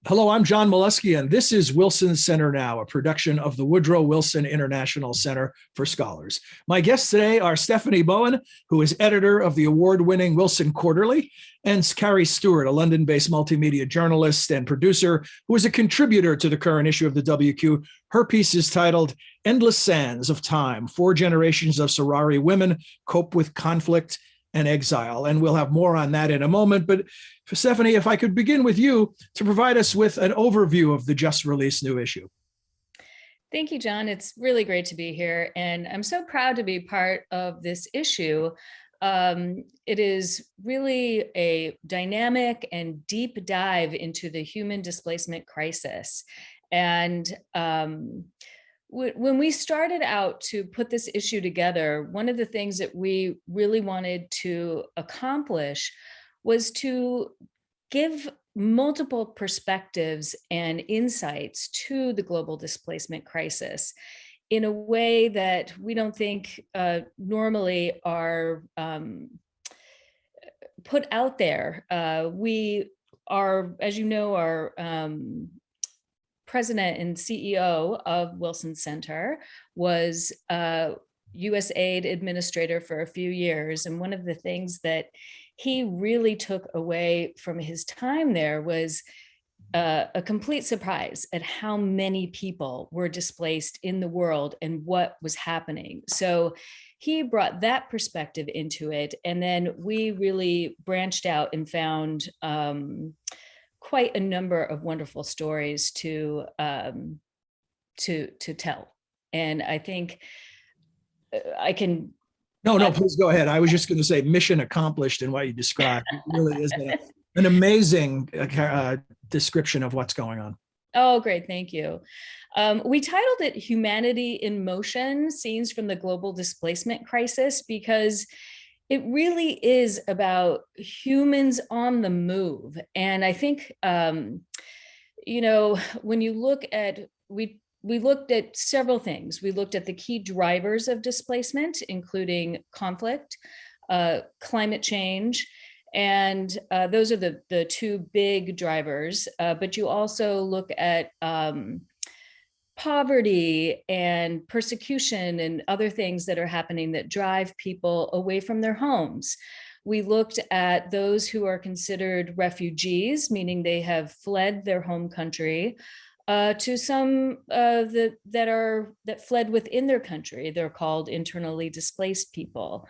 Hello, I'm John Molesky, and this is Wilson Center Now, a production of the Woodrow Wilson International Center for Scholars. My guests today are Stephanie Bowen, who is editor of the award-winning Wilson Quarterly, and Kary Stewart, a London-based multimedia journalist and producer who is a contributor to the current issue of the WQ. Her piece is titled Endless Sands of Time, 4 Generations of Sahrawi Women Cope with Conflict and Exile. And we'll have more on that in a moment. But for Stephanie, if I could begin with you to provide us with an overview of the just released new issue. Thank you, John. It's really great to be here. And I'm so proud to be part of this issue. It is really a dynamic and deep dive into the human displacement crisis. And when we started out to put this issue together, one of the things that we really wanted to accomplish was to give multiple perspectives and insights to the global displacement crisis in a way that we don't think normally are put out there. We are, as you know, our president and CEO of Wilson Center was USAID administrator for a few years. And one of the things that he really took away from his time there was a complete surprise at how many people were displaced in the world and what was happening. So he brought that perspective into it. And then we really branched out and found quite a number of wonderful stories to tell. And I think I can. No, please go ahead. I was just going to say mission accomplished in what you described. It really is an amazing description of what's going on. Oh, great. Thank you. We titled it Humanity in Motion, Scenes from the Global Displacement Crisis, because it really is about humans on the move. And I think, when you look at, we looked at several things. We looked at the key drivers of displacement, including conflict, climate change, and those are the two big drivers. But you also look at poverty and persecution and other things that are happening that drive people away from their homes. We looked at those who are considered refugees, meaning they have fled their home country, to some that fled within their country. They're called internally displaced people.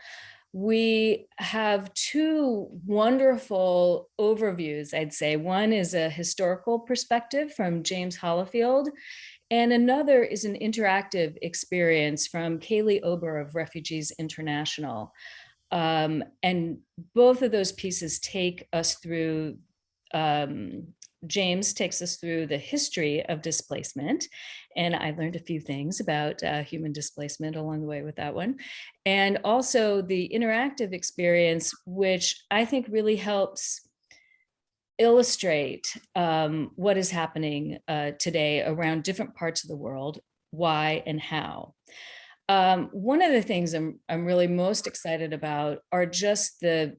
We have two wonderful overviews, I'd say. One is a historical perspective from James Hollifield, and another is an interactive experience from Kaylee Ober of Refugees International. And both of those pieces take us through, James takes us through the history of displacement. And I learned a few things about human displacement along the way with that one. And also the interactive experience, which I think really helps illustrate what is happening today around different parts of the world, why and how. One of the things I'm really most excited about are just the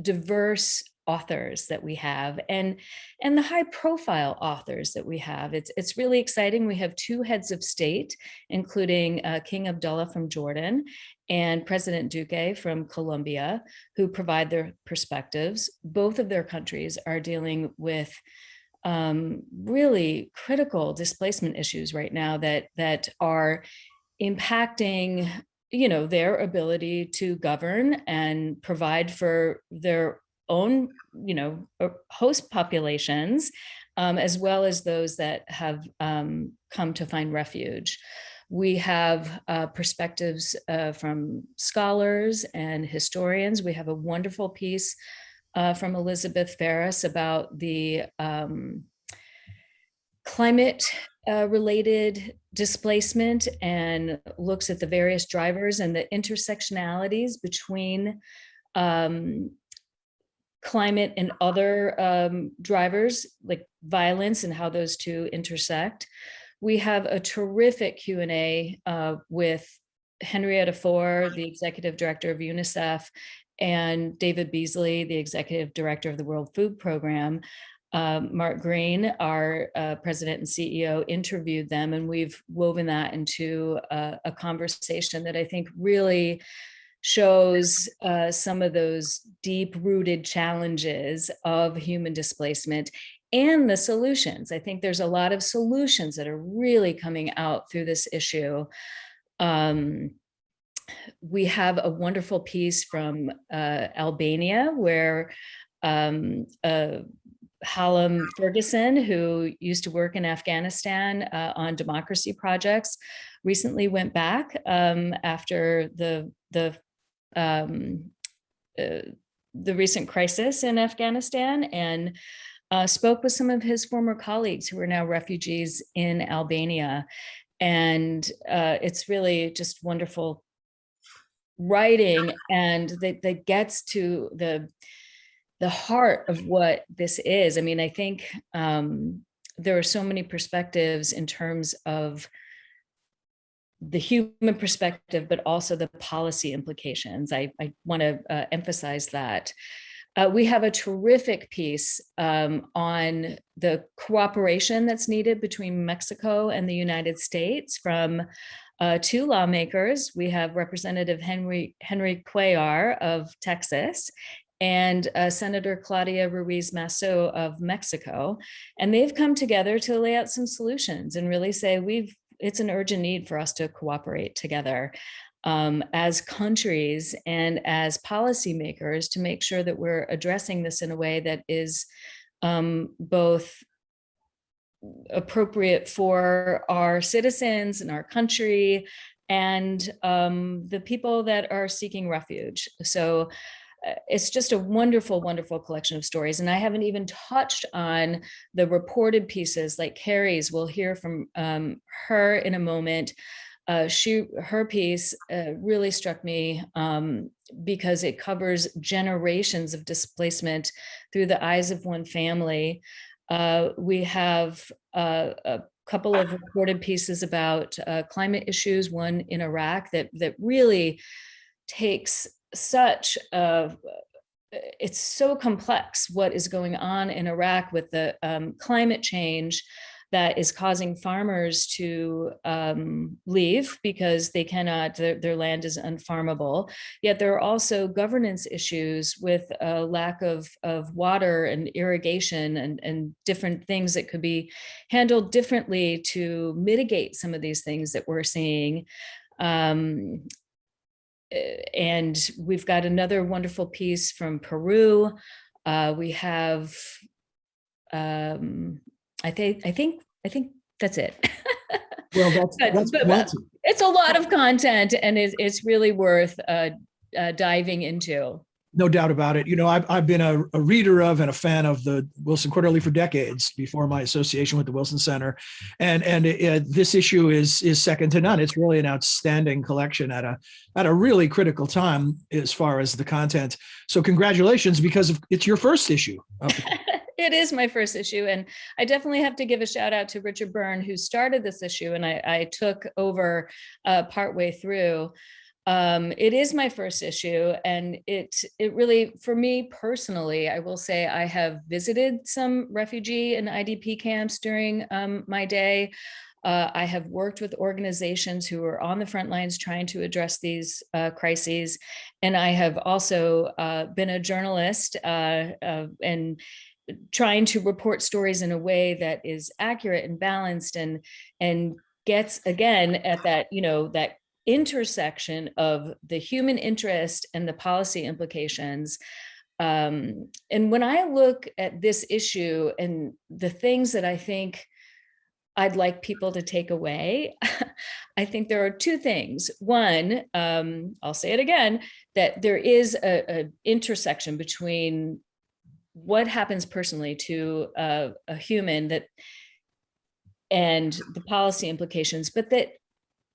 diverse authors that we have and the high profile authors that we have. It's really exciting. We have 2 heads of state, including King Abdullah from Jordan and President Duque from Colombia, who provide their perspectives. Both of their countries are dealing with really critical displacement issues right now that are impacting, their ability to govern and provide for their own, host populations, as well as those that have come to find refuge. We have perspectives from scholars and historians. We have a wonderful piece from Elizabeth Ferris about the climate related displacement and looks at the various drivers and the intersectionalities between climate and other drivers like violence and how those two intersect. We have a terrific Q&A with Henrietta Fore, the executive director of UNICEF, and David Beasley, the executive director of the World Food Program, Mark Green, our president and CEO, interviewed them, and we've woven that into a conversation that I think really shows some of those deep-rooted challenges of human displacement and the solutions. I think there's a lot of solutions that are really coming out through this issue. We have a wonderful piece from Albania where Hallam Ferguson, who used to work in Afghanistan on democracy projects, recently went back after the recent crisis in Afghanistan, and spoke with some of his former colleagues who are now refugees in Albania. And it's really just wonderful writing, and that gets to the heart of what this is. I mean, I think there are so many perspectives in terms of the human perspective, but also the policy implications. I want to emphasize that. We have a terrific piece on the cooperation that's needed between Mexico and the United States from two lawmakers. We have Representative Henry Cuellar of Texas and Senator Claudia Ruiz Masso of Mexico. And they've come together to lay out some solutions and really say it's an urgent need for us to cooperate together as countries and as policymakers to make sure that we're addressing this in a way that is both appropriate for our citizens and our country and the people that are seeking refuge. So it's just a wonderful, wonderful collection of stories. And I haven't even touched on the reported pieces like Kary's. We'll hear from her in a moment. Her piece really struck me because it covers generations of displacement through the eyes of one family. We have a couple of reported pieces about climate issues, one in Iraq that really takes such it's so complex what is going on in Iraq with the climate change that is causing farmers to leave because they cannot, their land is unfarmable. Yet there are also governance issues with a lack of water and irrigation and different things that could be handled differently to mitigate some of these things that we're seeing. And we've got another wonderful piece from Peru. We have, I think that's it. Well, that's it's a lot of content, and it's really worth diving into. No doubt about it. You know, I've been a reader of and a fan of the Wilson Quarterly for decades before my association with the Wilson Center, and this issue is second to none. It's really an outstanding collection at a really critical time as far as the content. So congratulations, because it's your first issue. It is my first issue, and I definitely have to give a shout out to Richard Byrne, who started this issue, and I took over partway through. It is my first issue, and it really, for me personally, I will say I have visited some refugee and IDP camps during my day. I have worked with organizations who are on the front lines trying to address these crises, and I have also been a journalist and trying to report stories in a way that is accurate and balanced and gets again at that, that intersection of the human interest and the policy implications. And when I look at this issue and the things that I think I'd like people to take away, I think there are two things. One, I'll say it again, that there is an intersection between what happens personally to a human and the policy implications, but that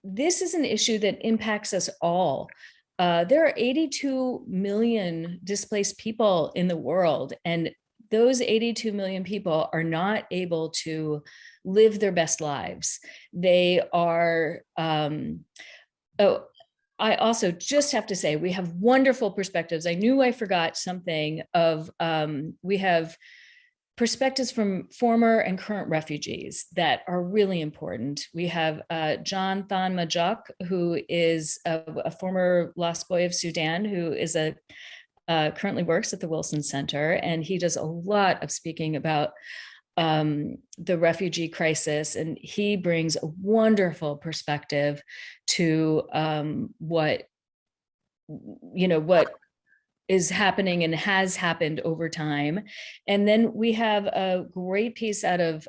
this is an issue that impacts us all. There are 82 million displaced people in the world, and those 82 million people are not able to live their best lives. They are, I also just have to say, we have wonderful perspectives. I knew I forgot something of, we have perspectives from former and current refugees that are really important. We have John Than Majok, who is a former lost boy of Sudan, who is currently works at the Wilson Center, and he does a lot of speaking about the refugee crisis, and he brings a wonderful perspective to what is happening and has happened over time. And then we have a great piece out of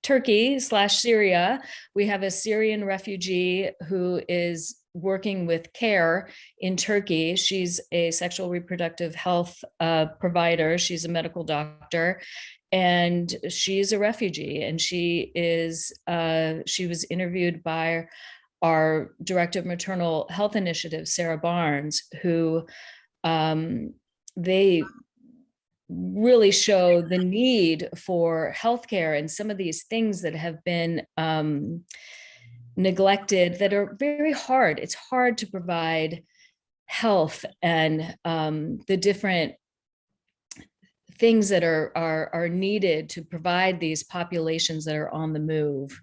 Turkey/Syria. We have a Syrian refugee who is working with CARE in Turkey. She's a sexual reproductive health provider. She's a medical doctor, and she's a refugee. And she was interviewed by our director of maternal health initiative, Sarah Barnes, who they really show the need for healthcare and some of these things that have been neglected, that are very hard. It's hard to provide health and the different things that are needed to provide these populations that are on the move.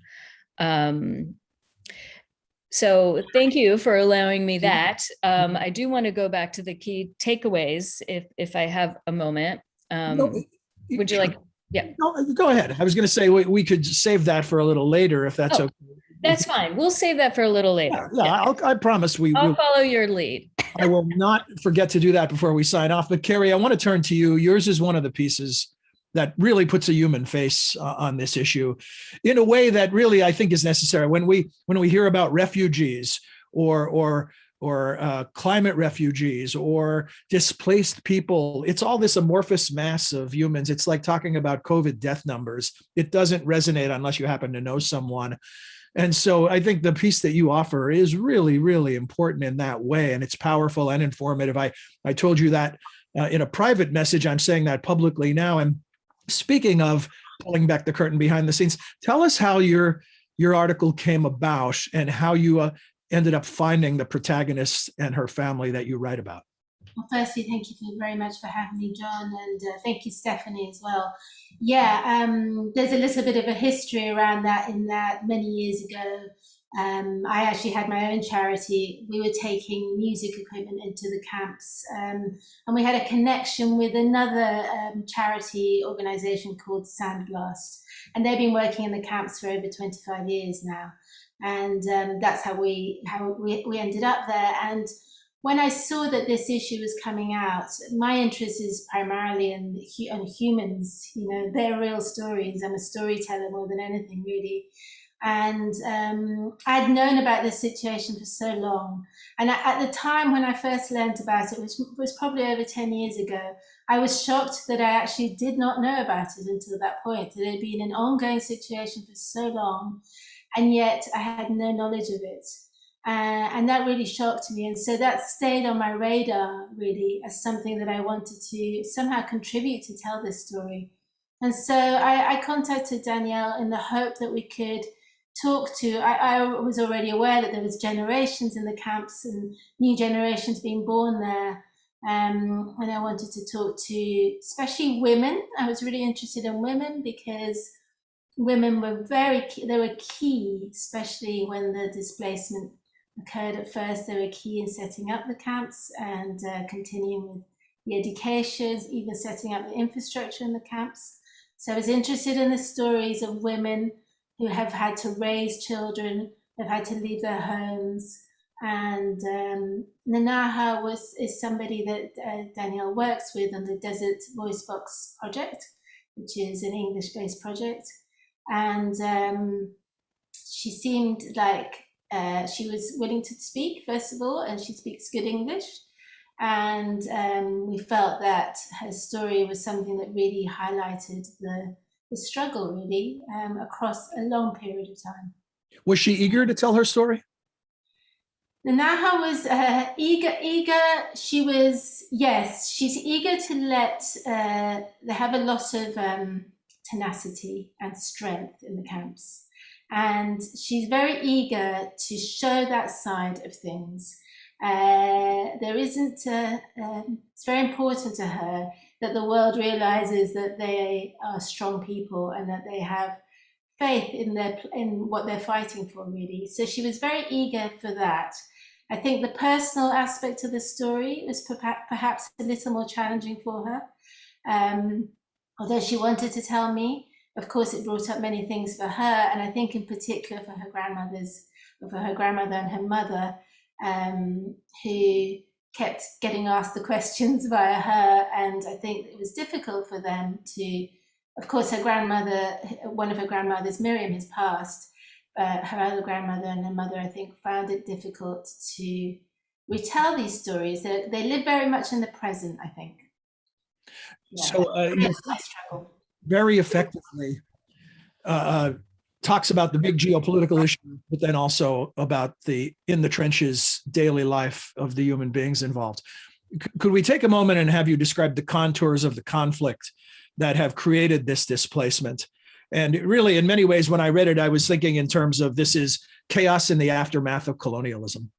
So thank you for allowing me that. I do want to go back to the key takeaways if I have a moment. Would you like? Yeah. No, go ahead. I was going to say we could save that for a little later if that's okay. That's fine. We'll save that for a little later. Yeah. I promise I'll follow your lead. I will not forget to do that before we sign off. But Kary, I want to turn to you. Yours is one of the pieces that really puts a human face on this issue in a way that really I think is necessary. When we hear about refugees or climate refugees or displaced people, it's all this amorphous mass of humans. It's like talking about COVID death numbers. It doesn't resonate unless you happen to know someone. And so I think the piece that you offer is really, really important in that way. And it's powerful and informative. I told you that in a private message. I'm saying that publicly now. And speaking of pulling back the curtain behind the scenes, tell us how your article came about and how you ended up finding the protagonist and her family that you write about. Well, firstly, thank you very much for having me, John, and thank you, Stephanie, as well. Yeah, there's a little bit of a history around that, in that many years ago, I actually had my own charity. We were taking music equipment into the camps, and we had a connection with another charity organization called Sandblast, and they've been working in the camps for over 25 years now. And that's how we ended up there. And when I saw that this issue was coming out, my interest is primarily in humans, their real stories. I'm a storyteller more than anything, really. And I'd known about this situation for so long. And at the time when I first learned about it, which was probably over 10 years ago, I was shocked that I actually did not know about it until that point. It had been an ongoing situation for so long, and yet I had no knowledge of it. And that really shocked me. And so that stayed on my radar, really, as something that I wanted to somehow contribute to tell this story. And so I contacted Danielle in the hope that we could talk to, I was already aware that there was generations in the camps and new generations being born there. And I wanted to talk to especially women. I was really interested in women because women were they were key, especially when the displacement occurred at first. They were key in setting up the camps and continuing with the education, even setting up the infrastructure in the camps. So I was interested in the stories of women who have had to raise children, have had to leave their homes. And Nanaha is somebody that Danielle works with on the Desert Voice Box project, which is an English-based project. And she seemed like she was willing to speak, first of all, and she speaks good English. And we felt that her story was something that really highlighted the struggle, really, across a long period of time. Was she eager to tell her story? Nanaha was eager. She was, yes, she's eager to they have a lot of tenacity and strength in the camps. And she's very eager to show that side of things. It's very important to her that the world realizes that they are strong people and that they have faith in what they're fighting for, really. So she was very eager for that. I think the personal aspect of the story was perhaps a little more challenging for her. Although she wanted to tell me, of course, it brought up many things for her, and I think in particular for her grandmother and her mother, who kept getting asked the questions via her, and I think it was difficult for them to, of course, her grandmother, one of her grandmothers, Miriam, has passed. Her other grandmother and her mother, I think, found it difficult to retell these stories. They live very much in the present, I think. Yeah. So you struggle very effectively talks about the big geopolitical issue, but then also about the in the trenches daily life of the human beings involved. Could we take a moment and have you describe the contours of the conflict that have created this displacement? And really, in many ways, when I read it, I was thinking in terms of this is chaos in the aftermath of colonialism.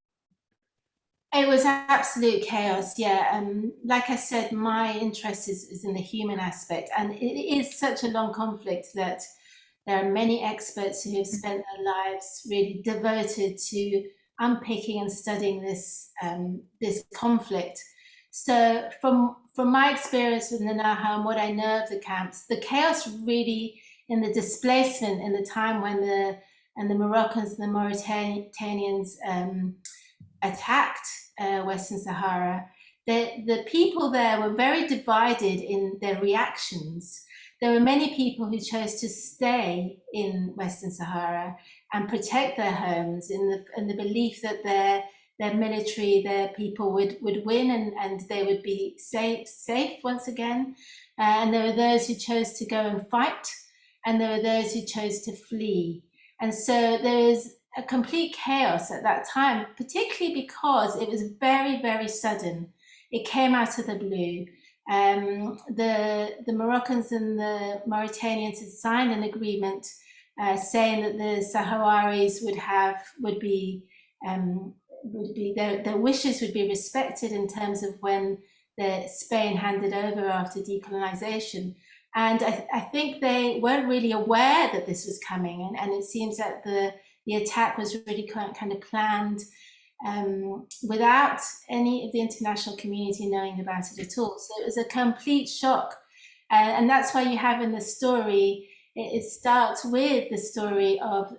It was absolute chaos, yeah. Like I said, my interest is in the human aspect, and it is such a long conflict that there are many experts who have spent their lives really devoted to unpicking and studying this conflict. So from my experience with Nanaha and what I know of the camps, the chaos really in the displacement in the time when the Moroccans and the Mauritanians attacked Western Sahara, the people there were very divided in their reactions. There were many people who chose to stay in Western Sahara and protect their homes in the belief that their military, their people would win and they would be safe once again. And there were those who chose to go and fight, and there were those who chose to flee. And so there is a complete chaos at that time, particularly because it was very, very sudden. It came out of the blue. The Moroccans and the Mauritanians had signed an agreement saying that the Sahrawis their wishes would be respected in terms of when Spain handed over after decolonization. And I think they weren't really aware that this was coming, and it seems that the attack was really kind of planned without any of the international community knowing about it at all. So it was a complete shock. And that's why you have in the story, it starts with the story of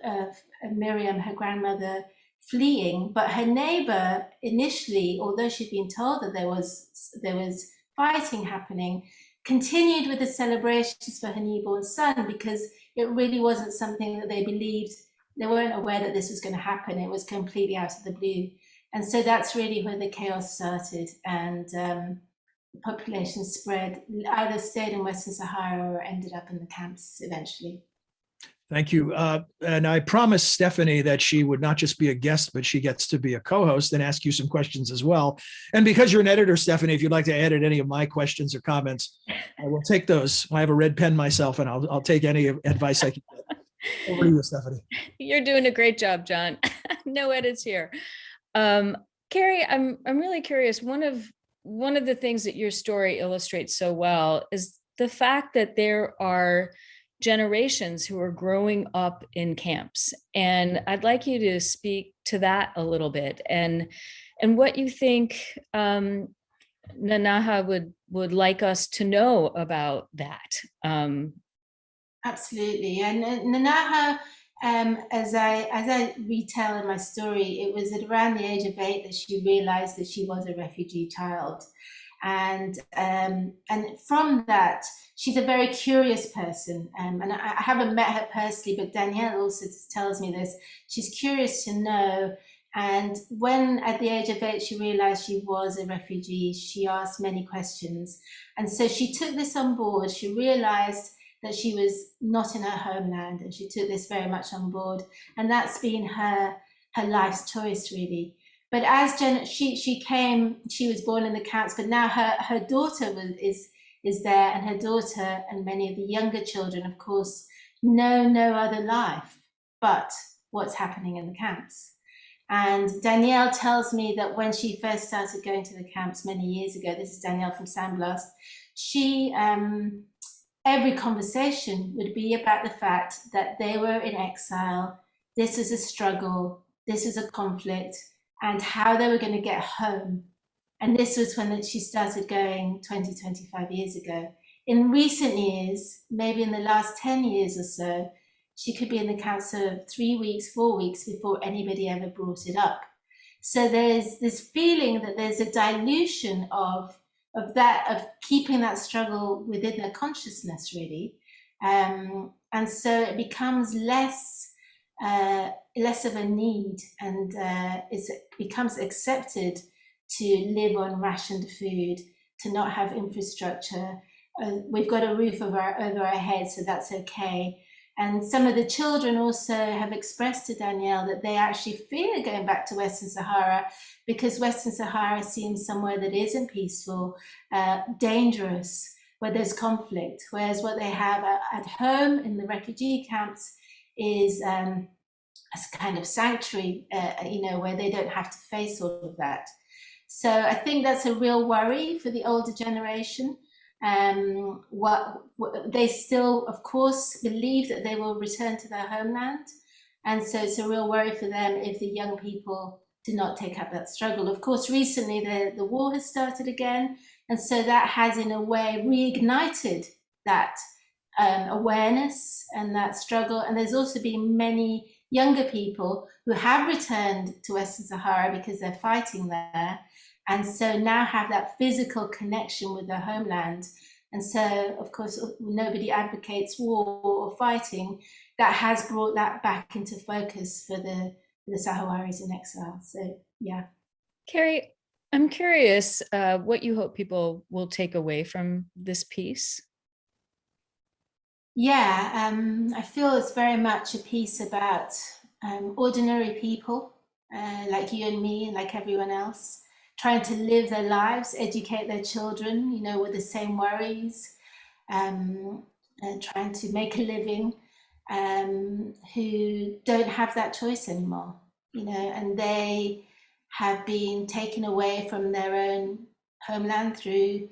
Miriam, her grandmother, fleeing, but her neighbor initially, although she'd been told that there was fighting happening, continued with the celebrations for her newborn son, because it really wasn't something that they believed. They weren't aware that this was going to happen. It was completely out of the blue. And so that's really where the chaos started, and the population spread, either stayed in Western Sahara or ended up in the camps eventually. Thank you. And I promised Stephanie that she would not just be a guest, but she gets to be a co-host and ask you some questions as well. And because you're an editor, Stephanie, if you'd like to edit any of my questions or comments, I will take those. I have a red pen myself, and I'll take any advice I can get. Over to you, Stephanie. You're doing a great job, John. No edits here. Kary, I'm really curious. One of the things that your story illustrates so well is the fact that there are generations who are growing up in camps. And I'd like you to speak to that a little bit and what you think Nanaha would like us to know about that. Absolutely. And Nanaha, as I retell in my story, it was at around the age of 8 that she realized that she was a refugee child. And from that, she's a very curious person. And I haven't met her personally, but Danielle also tells me this. She's curious to know. And when at the age of 8, she realized she was a refugee, she asked many questions. And so she took this on board. She realized that she was not in her homeland, and she took this very much on board. And that's been her life's choice, really. But as she was born in the camps, but now her daughter is there, and her daughter and many of the younger children, of course, know no other life but what's happening in the camps. And Danielle tells me that when she first started going to the camps many years ago, this is Danielle from Sandblast, she, every conversation would be about the fact that they were in exile. This is a struggle, this is a conflict, and how they were going to get home. And this was when she started going 20, 25 years ago. In recent years, maybe in the last 10 years or so, she could be in the council 3 weeks, 4 weeks before anybody ever brought it up. So there's this feeling that there's a dilution of keeping that struggle within their consciousness, really. And so it becomes less of a need, and it becomes accepted to live on rationed food, to not have infrastructure. We've got a roof over our heads, so that's okay. And some of the children also have expressed to Danielle that they actually fear going back to Western Sahara, because Western Sahara seems somewhere that isn't peaceful, dangerous, where there's conflict, whereas what they have at home in the refugee camps is a kind of sanctuary, where they don't have to face all of that. So I think that's a real worry for the older generation. What they still, of course, believe that they will return to their homeland. And so it's a real worry for them if the young people do not take up that struggle. Of course, recently the war has started again. And so that has, in a way, reignited that awareness and that struggle. And there's also been many younger people who have returned to Western Sahara because they're fighting there. And so now have that physical connection with their homeland. And so, of course, nobody advocates war or fighting. That has brought that back into focus for the Sahrawis in exile. So, yeah. Kary, I'm curious what you hope people will take away from this piece. Yeah, I feel it's very much a piece about ordinary people like you and me and like everyone else, trying to live their lives, educate their children, with the same worries, trying to make a living, who don't have that choice anymore, and they have been taken away from their own homeland through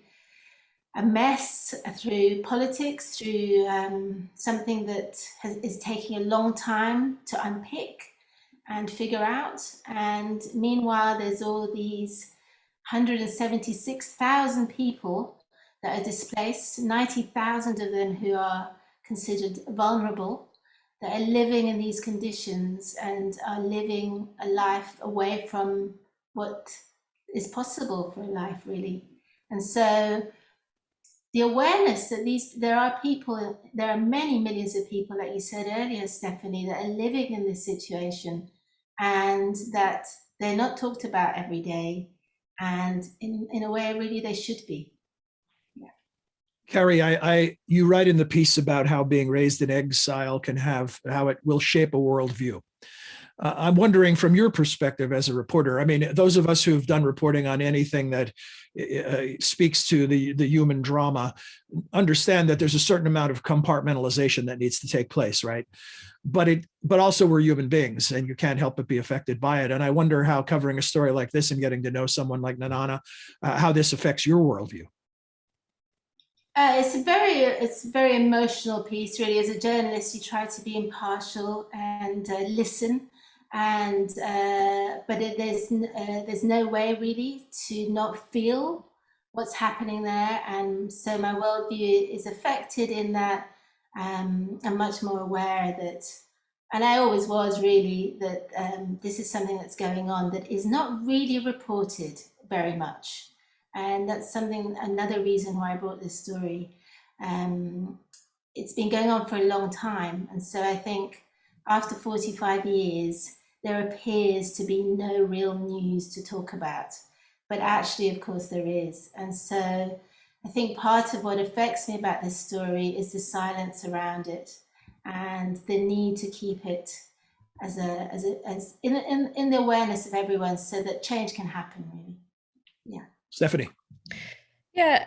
a mess, through politics, through something that is taking a long time to unpick and figure out. And meanwhile, there's all these 176,000 people that are displaced, 90,000 of them who are considered vulnerable, that are living in these conditions and are living a life away from what is possible for a life, really. And so the awareness that there are many millions of people, like you said earlier, Stephanie, that are living in this situation, and that they're not talked about every day. And in a way, really, they should be. Yeah. Kary, you write in the piece about how being raised in exile how it will shape a worldview. I'm wondering, from your perspective as a reporter, I mean, those of us who've done reporting on anything that speaks to the human drama understand that there's a certain amount of compartmentalization that needs to take place, right? But also we're human beings, and you can't help but be affected by it. And I wonder how covering a story like this and getting to know someone like Nanana, how this affects your worldview. It's a very emotional piece, really. As a journalist, you try to be impartial and listen, and there's no way really to not feel what's happening there. And so my worldview is affected in that I'm much more aware that, and I always was really, that this is something that's going on that is not really reported very much. And that's another reason why I brought this story. It's been going on for a long time. And so I think after 45 years, there appears to be no real news to talk about. But actually, of course, there is. And so I think part of what affects me about this story is the silence around it and the need to keep it as in the awareness of everyone, so that change can happen, really. Yeah. Stephanie. Yeah,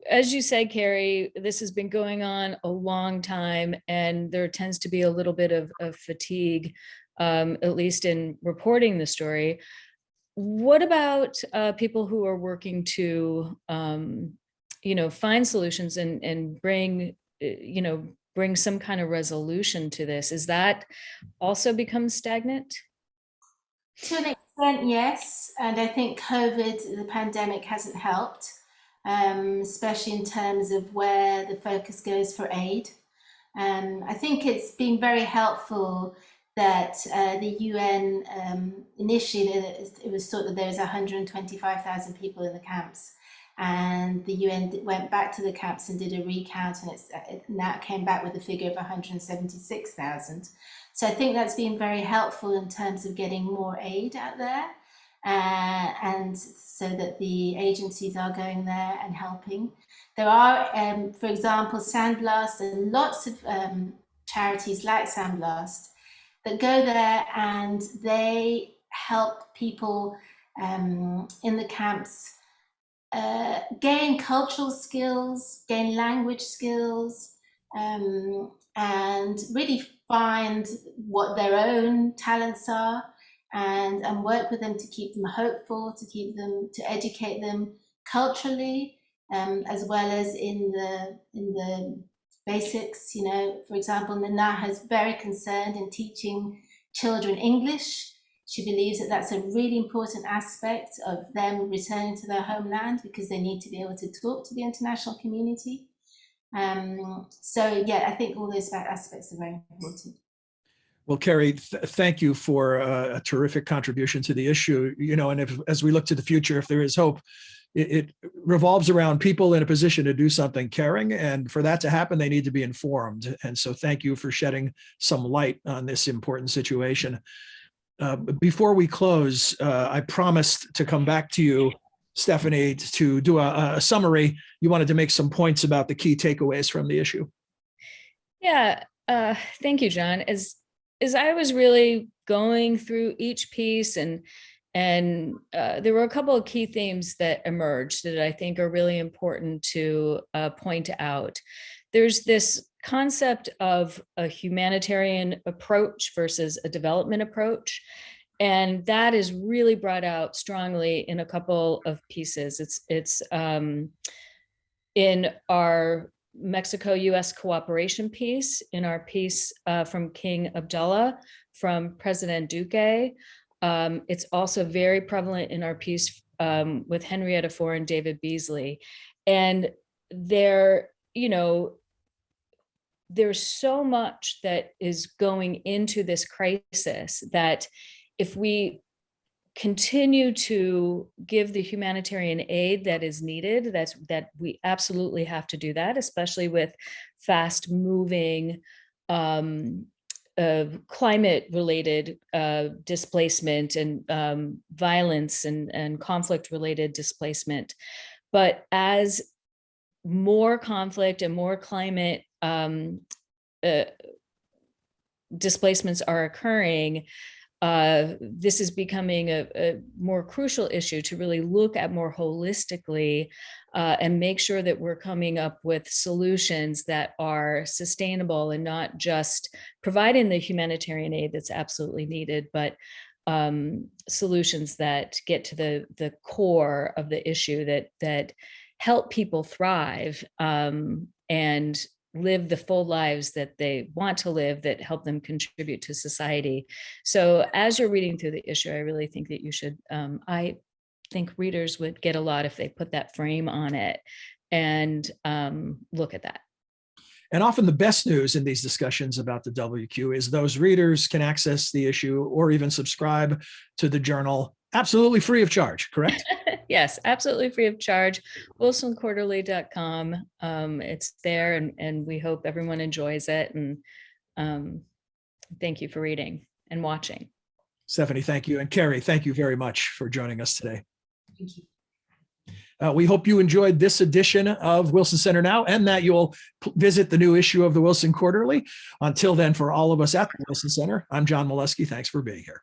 as you said, Kary, this has been going on a long time, and there tends to be a little bit of fatigue, at least in reporting the story. what about people who are working to, find solutions and bring, bring some kind of resolution to this? Is that also become stagnant? To an extent, yes. And I think COVID, the pandemic, hasn't helped, especially in terms of where the focus goes for aid. I think it's been very helpful that the UN initially, it was thought that there was 125,000 people in the camps. And the UN went back to the camps and did a recount, and it now came back with a figure of 176,000. So I think that's been very helpful in terms of getting more aid out there, and so that the agencies are going there and helping. There are, for example, Sandblast and lots of charities like Sandblast that go there and they help people in the camps gain cultural skills, gain language skills, and really find what their own talents are, and work with them to keep them hopeful, to educate them culturally, as well as in the basics. For example, Nana is very concerned in teaching children English. She believes that that's a really important aspect of them returning to their homeland, because they need to be able to talk to the international community. So yeah, I think all those aspects are very important. Well, Kary, thank you for a terrific contribution to the issue. And as we look to the future, if there is hope, it revolves around people in a position to do something caring. And for that to happen, they need to be informed. And so thank you for shedding some light on this important situation. Before we close, I promised to come back to you, Stephanie, to do a summary. You wanted to make some points about the key takeaways from the issue. Yeah, thank you, John. As I was really going through each piece, and there were a couple of key themes that emerged that I think are really important to point out. There's this concept of a humanitarian approach versus a development approach. And that is really brought out strongly in a couple of pieces. It's in our Mexico-US cooperation piece, in our piece from King Abdullah, from President Duque. It's also very prevalent in our piece with Henrietta Fore and David Beasley. And there's so much that is going into this crisis that if we continue to give the humanitarian aid that is needed, that we absolutely have to do that, especially with fast moving climate related displacement and violence and conflict related displacement. But as more conflict and more climate displacements are occurring, this is becoming a more crucial issue to really look at more holistically and make sure that we're coming up with solutions that are sustainable and not just providing the humanitarian aid that's absolutely needed, but solutions that get to the core of the issue, that help people thrive and live the full lives that they want to live, that help them contribute to society. So as you're reading through the issue, I really think that you should, I think readers would get a lot if they put that frame on it and look at that. And often the best news in these discussions about the WQ is those readers can access the issue or even subscribe to the journal absolutely free of charge, correct? Yes, absolutely free of charge. WilsonQuarterly.com. It's there, and we hope everyone enjoys it. And thank you for reading and watching. Stephanie, thank you. And Kary, thank you very much for joining us today. Thank you. We hope you enjoyed this edition of Wilson Center Now, and that you'll visit the new issue of the Wilson Quarterly. Until then, for all of us at the Wilson Center, I'm John Molesky. Thanks for being here.